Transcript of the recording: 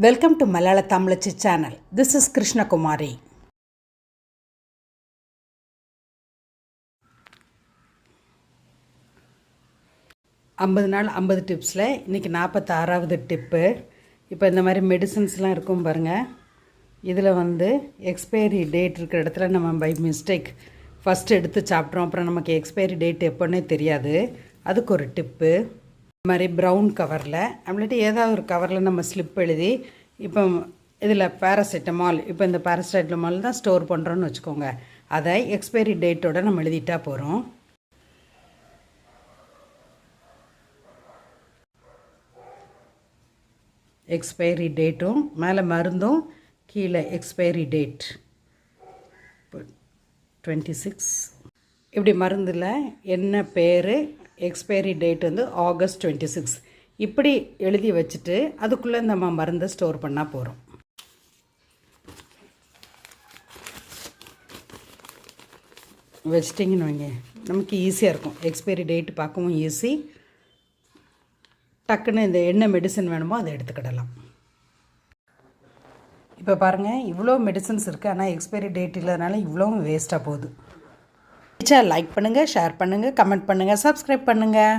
Welcome to Malala Tamlachi channel. This is Krishna Kumari. ஐம்பது நாள் 50 டிப்ஸில் இன்றைக்கி 46வது டிப்பு. இப்போ இந்த மாதிரி மெடிசன்ஸ்லாம் இருக்கும் பாருங்கள். இதில் எக்ஸ்பைரி டேட் இருக்கிற இடத்துல நம்ம பை மிஸ்டேக் ஃபஸ்ட்டு எடுத்து சாப்பிட்றோம். அப்புறம் நமக்கு எக்ஸ்பைரி டேட் எப்போன்னே தெரியாது. அதுக்கு ஒரு டிப்பு. இந்த மாதிரி ப்ரௌன் கவரில் அப்படின்ட்டு ஏதாவது ஒரு கவரில் நம்ம ஸ்லிப் எழுதி, இப்போ இதில் பேராசிட்டமால், இப்போ இந்த பேராசிட்டமால் தான் ஸ்டோர் பண்ணுறோன்னு வச்சுக்கோங்க. அதை எக்ஸ்பைரி டேட்டோடு நம்ம எழுதிட்டா போகிறோம். எக்ஸ்பைரி டேட்டும் மேலே மருந்தும் கீழே எக்ஸ்பைரி டேட் 26. இப்படி மருந்தில் என்ன பேர், எக்ஸ்பைரி டேட் ஆகஸ்ட் 26 இப்படி எழுதி வச்சுட்டு அதுக்குள்ளே நம்ம மருந்தை ஸ்டோர் பண்ணால் போகிறோம். வச்சிட்டிங்கன்னு வைங்க, நமக்கு ஈஸியாக இருக்கும். எக்ஸ்பைரி டேட் பார்க்கவும் ஈஸி. டக்குன்னு இந்த என்ன மெடிசன் வேணுமோ அதை எடுத்துக்கிடலாம். இப்போ பாருங்கள், இவ்வளோ மெடிசன்ஸ் இருக்குது, ஆனால் எக்ஸ்பைரி டேட் இல்லாதனால இவ்வளோவும் வேஸ்ட்டாக போகுது. லைக் பண்ணுங்கள், ஷேர் பண்ணுங்கள், கமெண்ட் பண்ணுங்கள், சப்ஸ்கிரைப் பண்ணுங்கள்.